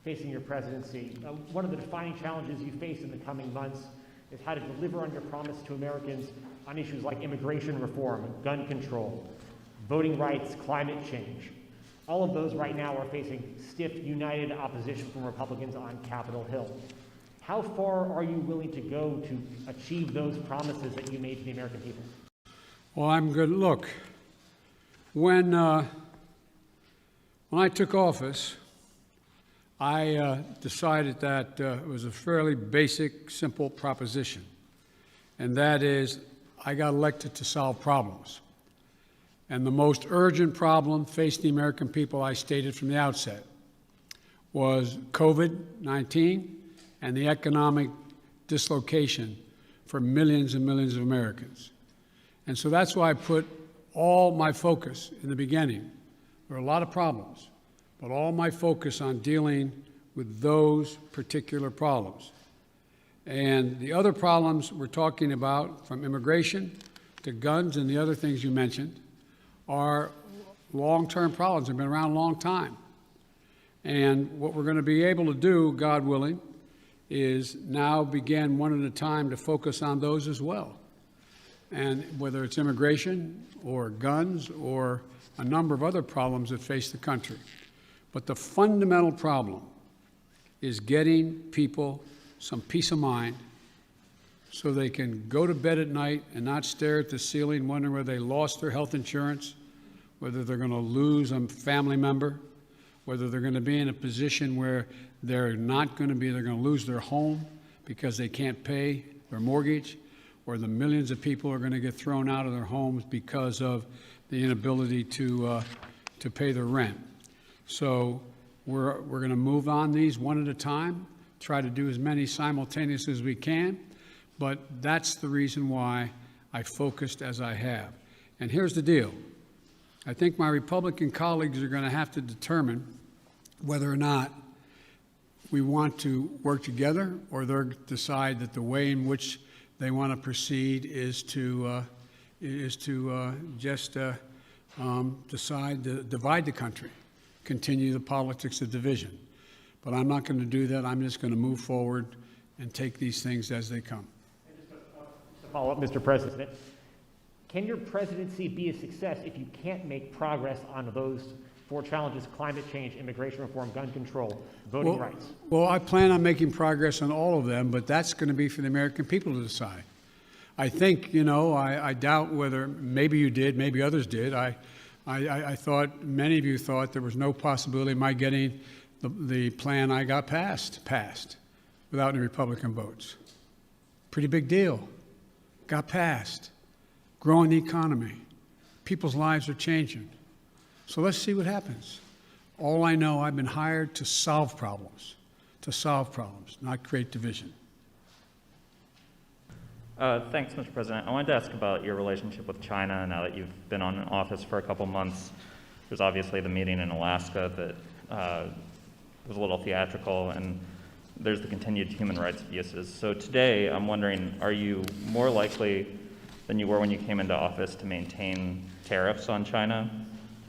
facing your presidency. One of the defining challenges you face in the coming months is how to deliver on your promise to Americans on issues like immigration reform, gun control, voting rights, climate change. All of those right now are facing stiff, united opposition from Republicans on Capitol Hill. How far are you willing to go to achieve those promises that you made to the American people? Well, I'm good. Look, when I took office, I decided that it was a fairly basic, simple proposition, and that is I got elected to solve problems. And the most urgent problem facing the American people, I stated from the outset, was COVID-19 and the economic dislocation for millions and millions of Americans. And so that's why I put all my focus in the beginning. There are a lot of problems, but all my focus on dealing with those particular problems. And the other problems we're talking about, from immigration to guns and the other things you mentioned, are long-term problems. They've been around a long time. And what we're going to be able to do, God willing, is now begin one at a time to focus on those as well. And whether it's immigration or guns or a number of other problems that face the country. But the fundamental problem is getting people some peace of mind so they can go to bed at night and not stare at the ceiling wondering whether they lost their health insurance, whether they're going to lose a family member, whether they're going to be in a position where they're going to lose their home because they can't pay their mortgage, or the millions of people are going to get thrown out of their homes because of the inability to pay their rent. So we're going to move on these one at a time, try to do as many simultaneous as we can, but that's the reason why I focused as I have. And here's the deal. I think my Republican colleagues are going to have to determine whether or not we want to work together, or they'll decide that the way in which they want to proceed is to just decide to divide the country, continue the politics of division. But I'm not going to do that. I'm just going to move forward and take these things as they come. And just to follow up, Mr. President, can your presidency be a success if you can't make progress on those four challenges: climate change, immigration reform, gun control, voting rights? Well, I plan on making progress on all of them, but that's going to be for the American people to decide. I think, I doubt whether, maybe you did, maybe others did. I thought, many of you thought there was no possibility of my getting the plan I got passed without any Republican votes. Pretty big deal. Got passed. Growing the economy. People's lives are changing. So let's see what happens. All I know, I've been hired to solve problems, not create division. Thanks, Mr. President. I wanted to ask about your relationship with China now that you've been in office for a couple months. There's obviously the meeting in Alaska that was a little theatrical, and there's the continued human rights abuses. So today, I'm wondering, are you more likely than you were when you came into office to maintain tariffs on China?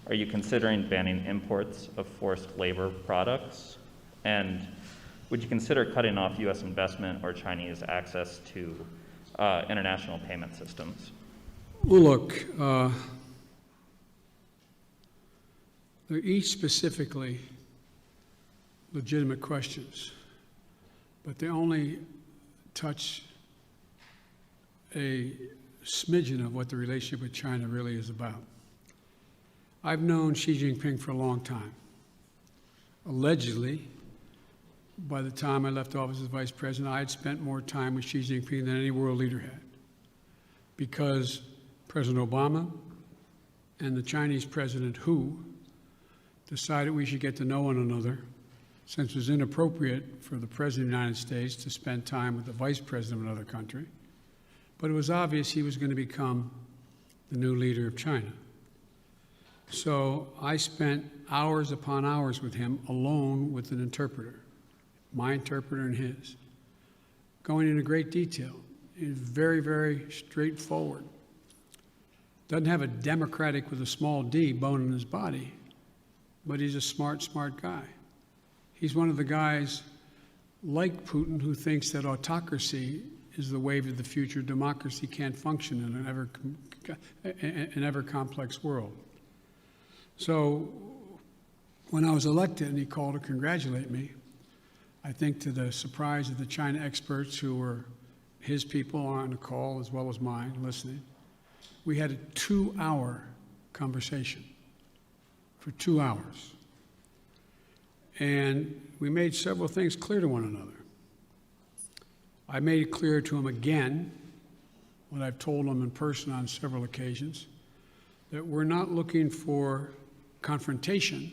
Are you considering banning imports of forced labor products? And would you consider cutting off U.S. investment or Chinese access to international payment systems? Well, look, they're each specifically legitimate questions, but they only touch a smidgen of what the relationship with China really is about. I've known Xi Jinping for a long time. Allegedly, by the time I left office as vice president, I had spent more time with Xi Jinping than any world leader had, because President Obama and the Chinese President Hu decided we should get to know one another, since it was inappropriate for the President of the United States to spend time with the Vice President of another country. But it was obvious he was going to become the new leader of China. So I spent hours upon hours with him alone with an interpreter, my interpreter and his, going into great detail. He's very, very straightforward. Doesn't have a democratic with a small d bone in his body, but he's a smart guy. He's one of the guys like Putin who thinks that autocracy is the wave of the future. Democracy can't function in an ever complex world. So when I was elected and he called to congratulate me, I think to the surprise of the China experts who were his people on the call as well as mine listening, we had a 2-hour conversation for 2 hours. And we made several things clear to one another. I made it clear to him again, what I've told him in person on several occasions, that we're not looking for confrontation,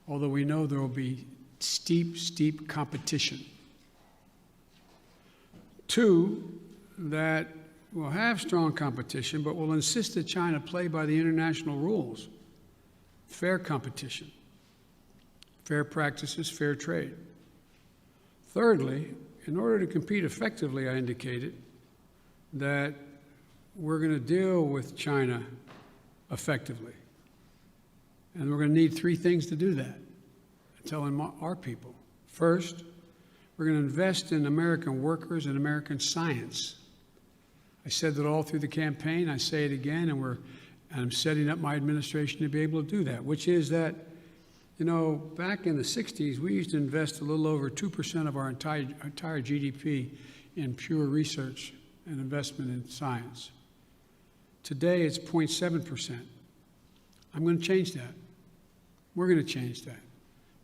although we know there will be steep competition. 2, that we'll have strong competition, but we'll insist that China play by the international rules. Fair competition, fair practices, fair trade. Thirdly, in order to compete effectively, I indicated that we're going to deal with China effectively. And we're going to need 3 things to do that, I'm telling our people. First, we're going to invest in American workers and American science. I said that all through the campaign. I say it again, and I'm setting up my administration to be able to do that, which is that, you know, back in the 60s, we used to invest a little over 2% of our entire GDP in pure research and investment in science. Today, it's 0.7%. I'm going to change that. We're going to change that.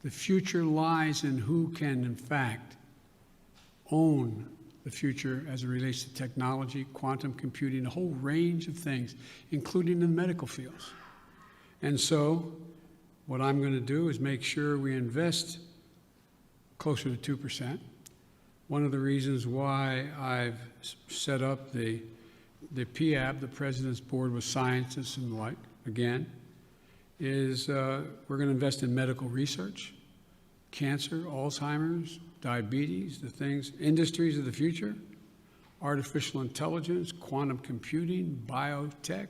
The future lies in who can, in fact, own the future as it relates to technology, quantum computing, a whole range of things, including in the medical fields. And so, what I'm going to do is make sure we invest closer to 2%. One of the reasons why I've set up the PAB, the President's Board with scientists and the like, again, is we're going to invest in medical research, cancer, Alzheimer's, diabetes, the things, industries of the future, artificial intelligence, quantum computing, biotech,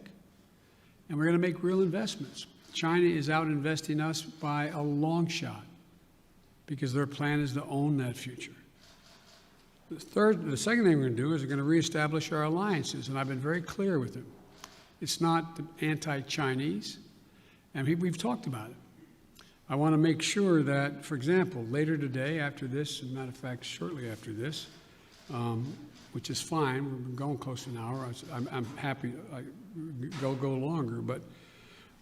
and we're going to make real investments. China is out investing us by a long shot because their plan is to own that future. The second thing we're going to do is we're going to reestablish our alliances, and I've been very clear with them. It's not anti-Chinese, and we've talked about it. I want to make sure that, for example, later today, after this, as a matter of fact, shortly after this, which is fine, we're going close to an hour. I'm happy to go longer, but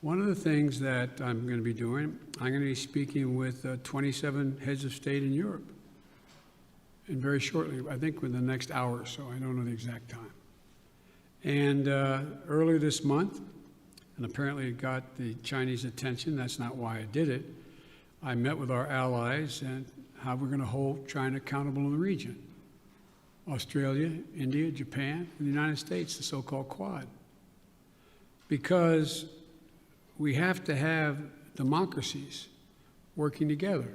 one of the things that I'm going to be doing, I'm going to be speaking with 27 heads of state in Europe. And very shortly, I think within the next hour or so, I don't know the exact time. And earlier this month, and apparently it got the Chinese attention, that's not why I did it, I met with our allies and how we're going to hold China accountable in the region. Australia, India, Japan, and the United States, the so-called Quad. Because we have to have democracies working together.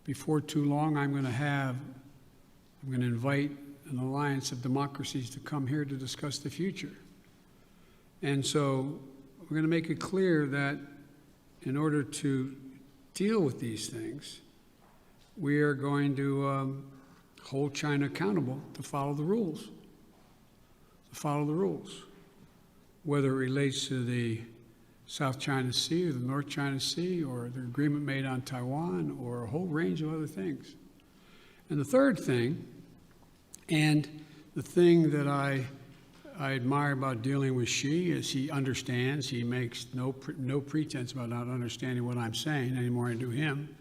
Before too long, I'm going to invite an alliance of democracies to come here to discuss the future. And so we're going to make it clear that in order to deal with these things, we are going to hold China accountable to follow the rules. To follow the rules. Whether it relates to the South China Sea or the North China Sea or the agreement made on Taiwan or a whole range of other things. And the third thing, and the thing that I admire about dealing with Xi is he understands, he makes no pretense about not understanding what I'm saying any more than I do him.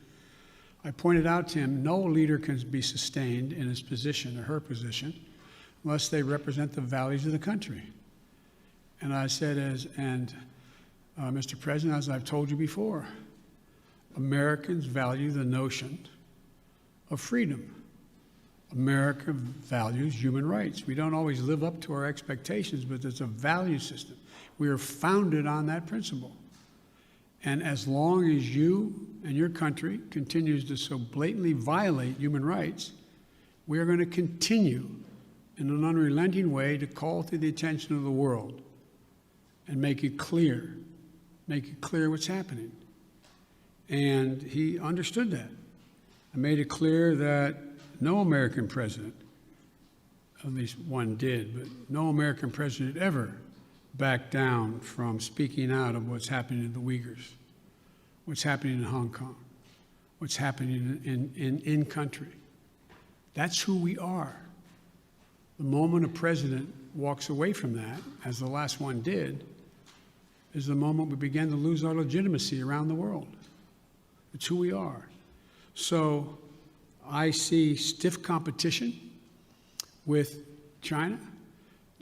I pointed out to him, no leader can be sustained in his position or her position unless they represent the values of the country. And I said, Mr. President, as I've told you before, Americans value the notion of freedom. America values human rights. We don't always live up to our expectations, but it's a value system. We are founded on that principle. And as long as you and your country continues to so blatantly violate human rights, we are going to continue in an unrelenting way to call to the attention of the world and make it clear what's happening. And he understood that. I made it clear that no American president, at least one did, but no American president ever backed down from speaking out of what's happening to the Uyghurs, what's happening in Hong Kong, what's happening in country. That's who we are. The moment a president walks away from that, as the last one did, is the moment we begin to lose our legitimacy around the world. It's who we are. So I see stiff competition with China.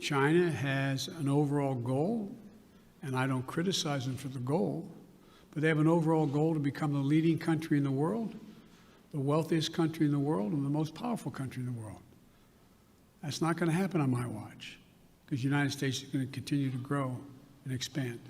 China has an overall goal, and I don't criticize them for the goal, but they have an overall goal to become the leading country in the world, the wealthiest country in the world, and the most powerful country in the world. That's not going to happen on my watch, because the United States is going to continue to grow and expand.